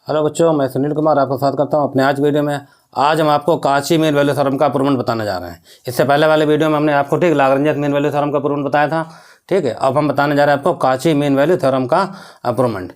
Hello बच्चों, मैं सुनील कुमार आपका स्वागत करता हूं अपने आज वीडियो में। आज हम आपको काची मीन वैल्यू थ्योरम का प्रूवन बताने जा रहे हैं। इससे पहले वाले वीडियो में हमने आपको लाग्रेंज मीन वैल्यू थ्योरम का प्रूवन बताया था। ठीक है, अब हम बताने जा रहे हैं आपको काची मीन वैल्यू थ्योरम का प्रूवन।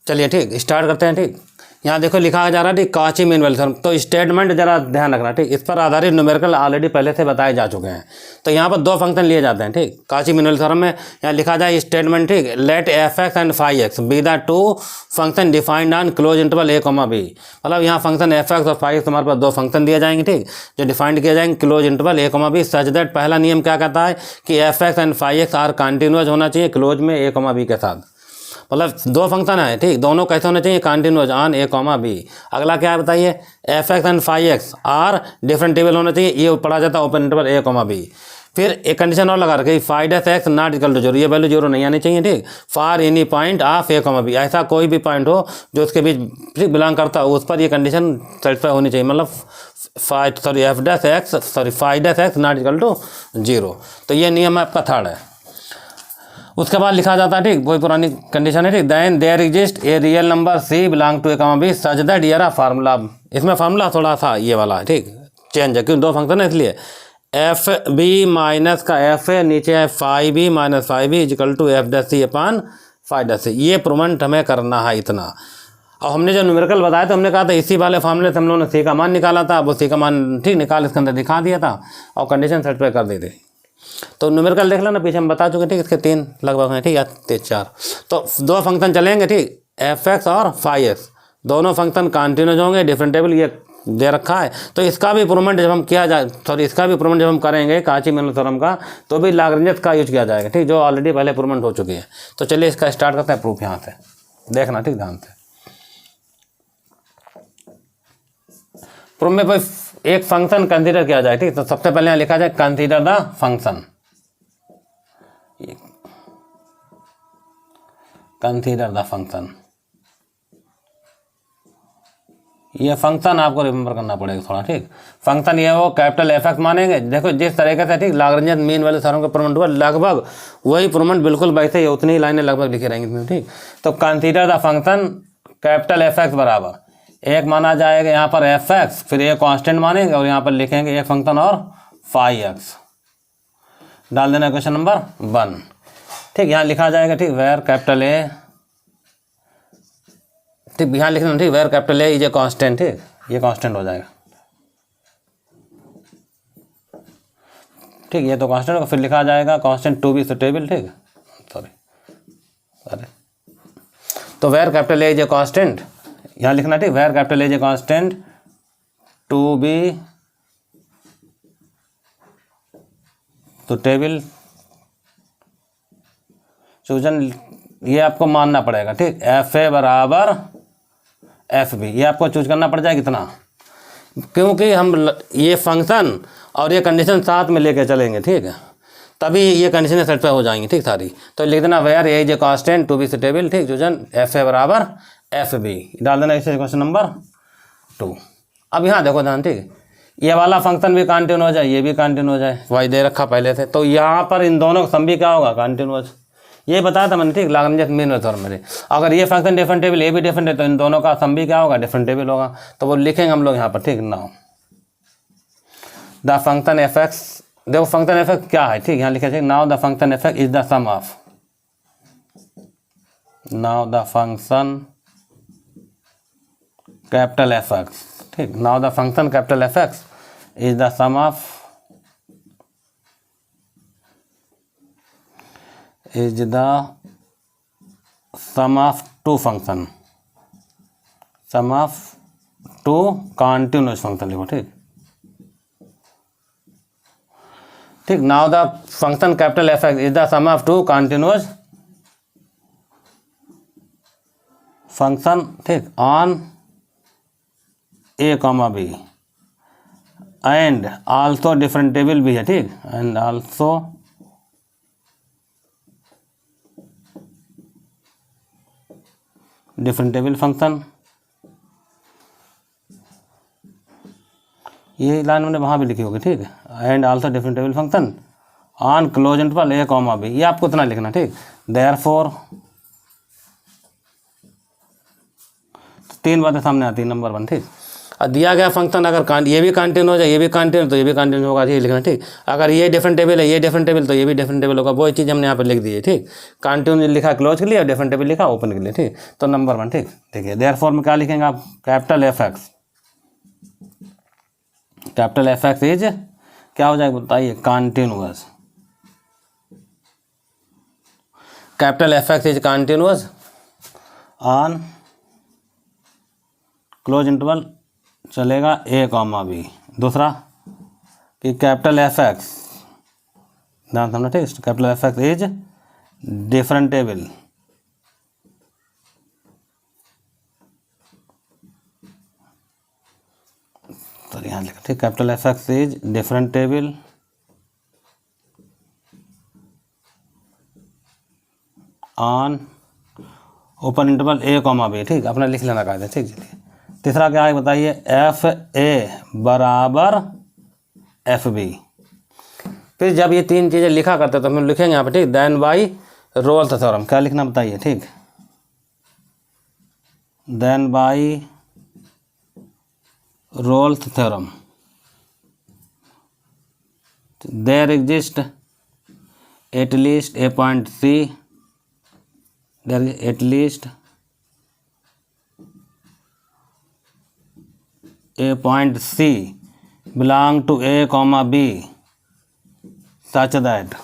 चलिए ठीक, स्टार्ट करते हैं। ठीक, यहाँ देखो लिखा जा रहा है ठीक काची मीन वैल्यू थ्योरम। तो स्टेटमेंट जरा ध्यान रखना। ठीक, इस पर आधारित न्यूमेरिकल ऑलरेडी पहले से बताए जा चुके हैं। तो यहाँ पर दो फंक्शन लिए जाते हैं। ठीक, काची मीन वैल्यू थ्योरम में यहाँ लिखा जाए स्टेटमेंट, ठीक, let f x and phi x be the two function defined on close interval a comma b. मतलब यहाँ फंक्शन एफ एक्स और फाई एक्स तुम्हारे पास दो फंक्शन दिए जाएंगे। ठीक, जो डिफाइंड किए जाएंगे close interval a comma b such that पहला नियम क्या कहता है कि f x and phi x are continuous होना चाहिए क्लोज में ए कॉमा बी के साथ। मतलब दो फंक्शन है, ठीक, दोनों कैसे होने चाहिए continuous on a comma b. अगला क्या है बताइए, f x and phi x are differentiable होना चाहिए, ये पढ़ा जाता है open interval a comma b. फिर एक कंडीशन और लगा रखी phi dash x not equal to zero, ये वैल्यू जीरो नहीं आनी चाहिए। ठीक, for any point of a comma b, ऐसा कोई भी पॉइंट हो जो उसके बीच बिलोंग करता हो उस पर ये कंडीशन सेटिस्फाई होनी चाहिए। मतलब phi dash x not equal to zero. तो ये नियम आपका थर्ड है। उसके बाद लिखा जाता है, ठीक, वही पुरानी कंडीशन है। ठीक, then there exist a real number c belong to a comma b such that ये रहा फार्मूला। इसमें फार्मूला थोड़ा सा ये वाला है, ठीक, चेंज है, क्यों दो फंक्शन है इसलिए। एफ बी माइनस का एफ है, नीचे है phi b minus phi b equal to f dash c upon phi dash c. ये प्रूवमेंट हमें करना है इतना। और हमने जो न्यूमेरिकल बताया तो हमने कहा था इसी वाले फार्मूले से हम लोगों ने सी का मान निकाला था। वो सी का मान ठीक निकाल इसके अंदर दिखा दिया था और कंडीशन सेटिस्फाई कर दी थी। तो न्यूमेरिकल देख लेना, पीछे हम बता चुके। ठीक, इसके तीन लगभग हैं, ठीक, या चार। तो दो फंक्शन चलेंगे, ठीक, एफ एक्स और फाई एक्स, दोनों फंक्शन कंटिन्यूस होंगे, डिफरेंटेबल ये दे रखा है। तो इसका भी प्रूवमेंट जब हम किया जाए, इसका भी प्रूवमेंट जब हम करेंगे काची मीन थ्योरम का, तो भी लाग्रेंज का यूज किया जाएगा। ठीक, जो ऑलरेडी पहले प्रूवमेंट हो चुकी है। तो चलिए इसका स्टार्ट करते हैं प्रूफ। यहाँ से देखना, ठीक, ध्यान से। प्रूफ में कोई एक फंक्शन कंसीडर किया जाए। ठीक, तो सबसे पहले यहाँ लिखा जाए consider the function. Consider the function, ये फंक्शन आपको रिमेंबर करना पड़ेगा थोड़ा। ठीक, फंक्शन ये वो कैपिटल एफ एक्स मानेंगे। देखो जिस तरीके से, ठीक, लाग्रेंज मीन वैल्यू थ्योरम का प्रूवमेंट हुआ लगभग वही प्रूवमेंट बिल्कुल वैसे ही, उतनी ही लाइनें लगभग लिखी रहेंगी। ठीक, तो consider the function capital f x बराबर एक माना जाएगा यहाँ पर एफ एक्स, फिर एक कांस्टेंट मानेंगे और यहाँ पर लिखेंगे एक फंक्शन और फाई एक्स डाल देना क्वेश्चन नंबर 1। ठीक, यहाँ लिखा जाएगा, ठीक, वेयर कैपिटल ए, ठीक, यहाँ लिखना, ठीक, where capital A is a constant. ठीक, ये कांस्टेंट हो जाएगा। ठीक, ये तो कांस्टेंट होगा। फिर लिखा जाएगा कांस्टेंट टू बी सुटेबल। ठीक, सॉरी, तो where capital A is a constant, यहाँ लिखना, ठीक, where capital A is a constant to be suitable chosen, ये आपको मानना पड़ेगा। ठीक, एफ ए बराबर एफ बी, ये आपको चूज करना पड़ जाएगा कितना, क्योंकि हम ये फंक्शन और ये कंडीशन साथ में लेके चलेंगे। ठीक है, तभी ये कंडीशन सेटिस्फाई हो जाएंगी। ठीक, सारी। तो लिख देना where A is a constant to be suitable. ठीक, चूजन एफ ए बराबर एफ बी डाल देना इसे क्वेश्चन नंबर 2। अब यहाँ देखो ध्यान, ठीक, ये वाला फंक्शन भी कंटिन्यू हो जाए, ये भी कंटिन्यू हो जाए, वाई दे रखा पहले से। तो यहाँ पर इन दोनों का सम भी क्या होगा, कंटिन्यूअस। ये बताया था मैंने, ठीक, लाग्रेंज मीन वैल्यू थ्योरम में। अगर ये फंक्शन डिफरेंटेबल, ये भी डिफरेंट है, तो इन दोनों का सम भी क्या होगा, डिफरेंटेबल होगा। तो वो लिखेंगे हम लोग यहाँ पर। ठीक, now the function f x, देखो फंक्शन एफ एक्स क्या है। ठीक, यहाँ लिखे, ठीक, now the function f x is the sum of, now the function capital f x. ठीक, now the function capital f x is the sum of two function, sum of two continuous function लिखो। ठीक, ठीक, now the function capital f x is the sum of two continuous function. ठीक, on a comma b and also differentiable भी है। ठीक, and also differentiable function. ये line मैंने वहाँ भी लिखी होगी। ठीक, and also differentiable function on close interval a comma b, ये आपको इतना लिखना। ठीक, देयरफॉर तीन बातें सामने आती है, नंबर 1, ठीक। और दिया गया फंक्शन अगर ये भी कंटिन्यू हो जाए, ये भी कंटिन्यू, तो ये भी कंटिन्यू होगा, ये लिखना, ठीक। अगर ये डिफरेंटेबल है, ये डिफरेंटेबल, तो ये भी डिफरेंटेबल होगा। वही चीज़ हमने यहाँ पर लिख दी है, ठीक। कंटिन्यू लिखा क्लोज के लिए और डिफरेंटेबल लिखा ओपन के लिए, ठीक। तो नंबर 1, ठीक। देखिए देयरफॉर में क्या लिखेंगे आप, capital Fx, capital Fx is क्या हो जाएगा बताइए, continuous. Capital Fx is continuous on close interval चलेगा a, b। दूसरा कि कैपिटल Fx, ध्यान समझना, ठीक। कैपिटल Fx इज डिफरेंटेबल तो यहाँ लिखा, ठीक। Capital Fx is differentiable on open interval a, b, ठीक। अपना लिख लेना कायदे, ठीक। चलिए तीसरा क्या है बताइए, FA बराबर FB। फिर जब ये तीन चीज़ें लिखा करते तो हम लिखेंगे यहाँ पे, ठीक। देन बाई रोल्स थ्योरम, क्या लिखना बताइए, ठीक। Then by Rolle's theorem there exist at least a point C, there at least a point C belong to A, B such that,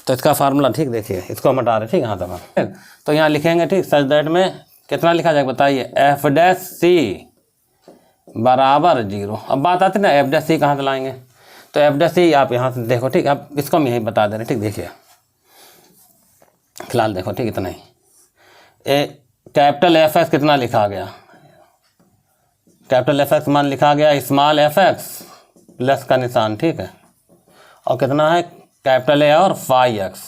तो इसका फार्मूला, ठीक। देखिए इसको हम हटा रहे, ठीक। यहाँ तक तो यहाँ लिखेंगे, ठीक। सच दैट में कितना लिखा जाएगा बताइए, F' बराबर 0। अब बात आती है ना F' कहाँ से लाएंगे, तो F' आप यहाँ से देखो, ठीक। अब इसको हम यही बता दे रहे, ठीक। देखिए फिलहाल देखो, ठीक। इतना ही कैपिटल Fx कितना लिखा गया, कैपिटल Fx मान लिखा गया स्मॉल fx प्लस का निशान, ठीक है। और कितना है कैपिटल A और फाई x।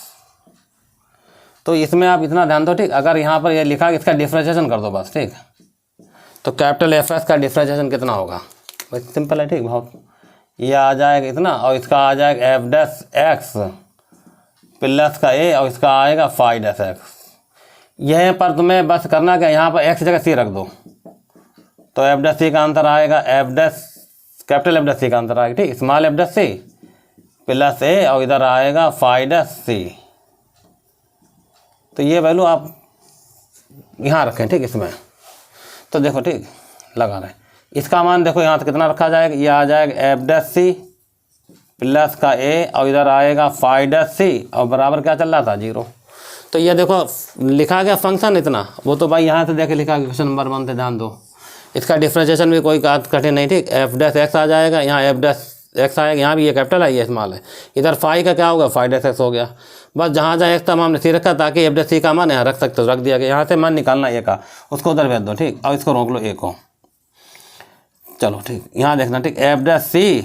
तो इसमें आप इतना ध्यान दो, ठीक। अगर यहाँ पर ये लिखा इसका डिफ्रेंशिएशन कर दो बस, ठीक। तो कैपिटल Fx का डिफ्रेंशिएशन कितना होगा, बस सिंपल है, ठीक। बहुत ये आ जाएगा इतना और इसका आ जाएगा F' प्लस का A और इसका आएगा फाई x। यहीं पर तुम्हें बस करना क्या, यहाँ पर x जगह C रख दो, तो F' का आंसर आएगा कैपिटल F' का आंसर आएगा, ठीक। स्मॉल F' प्लस A और इधर आएगा फाई C। तो ये वैल्यू आप यहाँ रखें, ठीक। इसमें तो देखो, ठीक। लगा रहे इसका मान देखो यहाँ से कितना रखा जाएगा, ये आ जाएगा F' प्लस का A और इधर आएगा फाई C और बराबर क्या चल रहा था, 0। तो ये देखो लिखा गया फंक्शन इतना, वो तो भाई यहाँ से देखे लिखा गया क्वेश्चन नंबर 1 से, ध्यान दो। इसका डिफ्रेंशिएशन भी कोई कठिन नहीं, ठीक। F' आ जाएगा, यहाँ F' आएगा, यहाँ भी ये कैपिटल है, ये स्मॉल है। इधर फाई का क्या होगा, फाई x हो गया। बस जहाँ जहाँ x तमाम ने C रखा ताकि F' का मान यहाँ रख सकते हो, रख दिया गया। यहाँ से मान निकालना A का, उसको उधर भेज दो, ठीक। और इसको रोक लो A को, चलो, ठीक। यहाँ देखना, ठीक। F'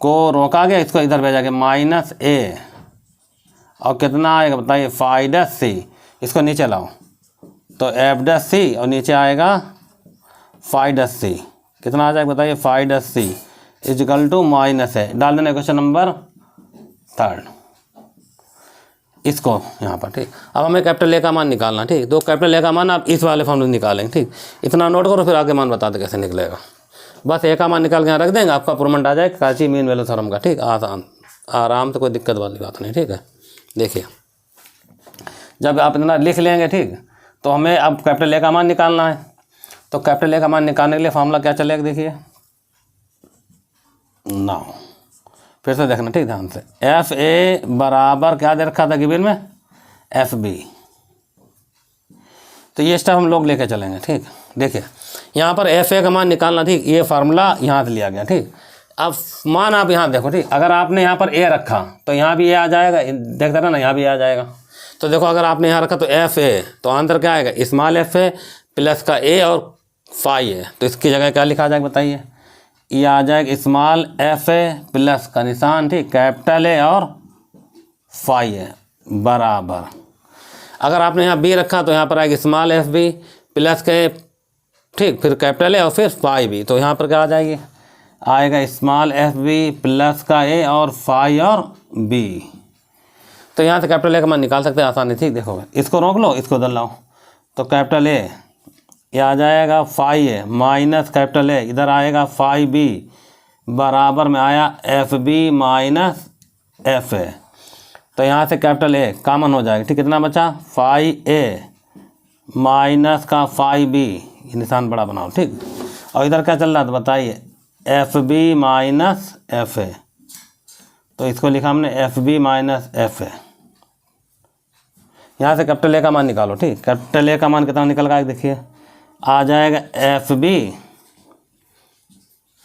को रोका गया, इसको इधर भेजा गया -A और कितना आएगा बताइए, फाई C। इसको नीचे लाओ तो F' और नीचे आएगा फाई C। कितना आ जाएगा बताइए, phi C equal to -A। डाल देना क्वेश्चन नंबर 3 इसको यहाँ पर, ठीक। अब हमें कैपिटल A का मान निकालना, ठीक। तो कैपिटल A का मान आप इस वाले फॉर्मूले में निकालेंगे, ठीक। इतना नोट करो, फिर आगे मान बता दे कैसे निकलेगा। बस A का मान निकाल के यहाँ रख देंगे, आपका प्रूवमेंट आ जाएगा काची मीन वैल्यू थ्योरम का, ठीक। आसान, आराम से, कोई दिक्कत वाली बात नहीं, ठीक है। देखिए जब आप इतना लिख लेंगे, ठीक, तो हमें अब कैपिटल A का मान निकालना है। तो कैपिटल A का मान निकालने के लिए फार्मूला क्या चलेगा, देखिए नाउ फिर से देखना, ठीक, ध्यान से। FA बराबर क्या दे रखा था गिवन में, FB। तो ये स्टेप हम लोग लेके चलेंगे, ठीक। देखिए यहाँ पर FA का मान निकालना, ठीक। ये फार्मूला यहाँ से लिया गया, ठीक। अब मान आप यहाँ देखो, ठीक। अगर आपने यहाँ पर A रखा तो यहाँ भी A आ जाएगा, देख देना ना, यहाँ भी आ जाएगा। तो देखो अगर आपने यहाँ रखा तो FA, तो आंसर क्या आएगा, स्मॉल FA प्लस का A और फाई है। तो इसकी जगह क्या लिखा जाएगा बताइए, ये आ जाएगा स्मॉल FA प्लस का निशान, ठीक, कैपिटल A और फाई है बराबर। अगर आपने यहाँ B रखा तो यहाँ पर आएगा स्मॉल FB प्लस के, ठीक, फिर कैपिटल A और फिर फाई B। तो यहाँ पर क्या आ जाएगी, आएगा स्मॉल FB प्लस का A और फाई और B। तो यहाँ से कैपिटल A का मान निकाल सकते हैं आसानी, ठीक। देखो इसको रोक लो, इसको उधर लाओ, तो कैपिटल A ये आ जाएगा phi a minus capital A, इधर आएगा फाई बी बराबर में आया f b minus f a. तो यहाँ से कैपिटल ए कॉमन हो जाएगा, ठीक। कितना बचा, फाई ए माइनस का फाई बी, ये निशान बड़ा बनाओ, ठीक। और इधर क्या चल रहा था बताइए, f b minus f a, तो इसको लिखा हमने f b minus f a. यहाँ से कैपिटल ए का मान निकालो, ठीक। कैपिटल ए का मान कितना निकल गया देखिए, आ जाएगा एफ बी,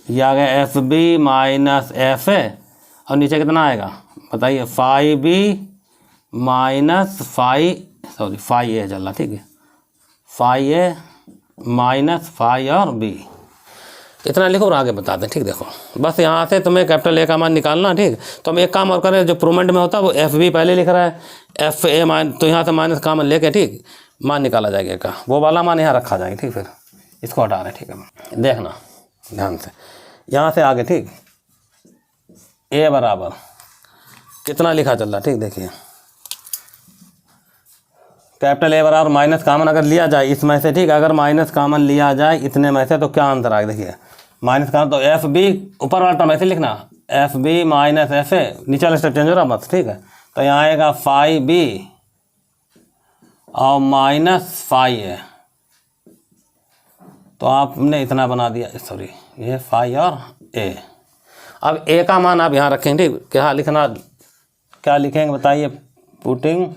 ये आ गया f b minus f a, और नीचे कितना आएगा बताइए, phi b minus phi a चल रहा, ठीक है, फाई ए माइनस फाई और बी, इतना लिखो और आगे बता दें, ठीक। देखो बस यहाँ से तुम्हें कैपिटल ए का मान निकालना, ठीक। तो हम एक काम और करें, जो प्रूवमेंट में होता है वो एफ बी पहले लिख रहा है, एफ ए तो यहाँ से माइनस का मान लेके, ठीक, मान निकाला जाएगा का, वो वाला मान यहाँ रखा जाएगा, ठीक। फिर इसको हटा रहे, ठीक है, देखना ध्यान से, यहाँ से आगे, ठीक, ए बराबर कितना लिखा चल रहा, ठीक। देखिए कैपिटल ए बराबर माइनस कामन अगर लिया जाए इसमें से, ठीक, अगर माइनस कामन लिया जाए इतने में से, तो क्या आंसर आएगा देखिए, माइनस कामन, तो एफ बी ऊपर वाला टर्म ऐसे लिखना, f b minus f a, नीचे वाला स्टेप चेंज हो रहा बस, ठीक है। तो यहाँ आएगा फाई बी और माइनस फाई ए, तो आपने इतना बना दिया, सॉरी ये फाई और ए। अब ए का मान आप यहाँ रखेंगे, ठीक। क्या लिखना, क्या लिखेंगे बताइए, पुटिंग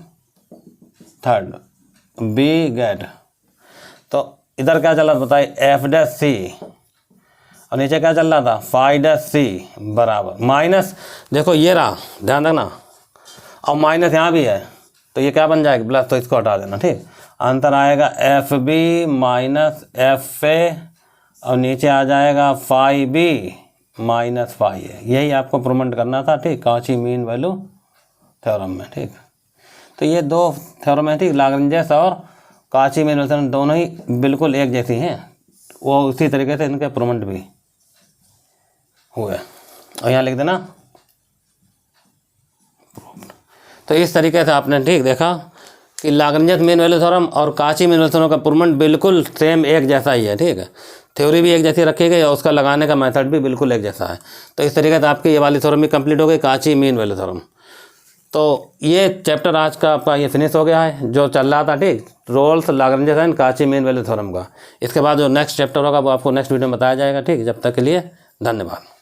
थर्ड बी गेट, तो इधर क्या चल रहा था बताइए, एफ डैश सी, और नीचे क्या चल रहा था, फाई डैश सी बराबर माइनस, देखो ये रहा, ध्यान रखना, और माइनस यहाँ भी है, तो ये क्या बन जाएगा प्लस, तो इसको हटा देना, ठीक। अंतर आएगा f b minus f a, और नीचे आ जाएगा phi b minus phi a. यही आपको प्रूवमेंट करना था, ठीक, कॉची मीन वैल्यू थ्योरम में, ठीक। तो ये दो थ्योरम है, ठीक, लाग्रेंज और कॉची मीन वैल्यू थ्योरम दोनों ही बिल्कुल एक जैसी हैं, वो उसी तरीके से इनके प्रूवमेंट भी हुए। और यहाँ लिख देना, तो इस तरीके से आपने, ठीक, देखा कि लाग्रेंज मीन वैल्यू थ्योरम और कॉची मीन वैल्यू थ्योरम का प्रूवमेंट बिल्कुल सेम एक जैसा ही है, ठीक है। थ्योरी भी एक जैसी रखी गई और उसका लगाने का मेथड भी बिल्कुल एक जैसा है। तो इस तरीके से आपकी ये वाली थ्योरम भी कंप्लीट हो गई, कॉची मीन वैल्यू थ्योरम। तो ये चैप्टर आज का आपका ये फिनिश हो गया है, जो चल रहा था, ठीक, Rolle's, Lagrange and Cauchy mean value theorem का। इसके बाद जो नेक्स्ट चैप्टर होगा वो आपको नेक्स्ट वीडियो में बताया जाएगा, ठीक। जब तक के लिए धन्यवाद।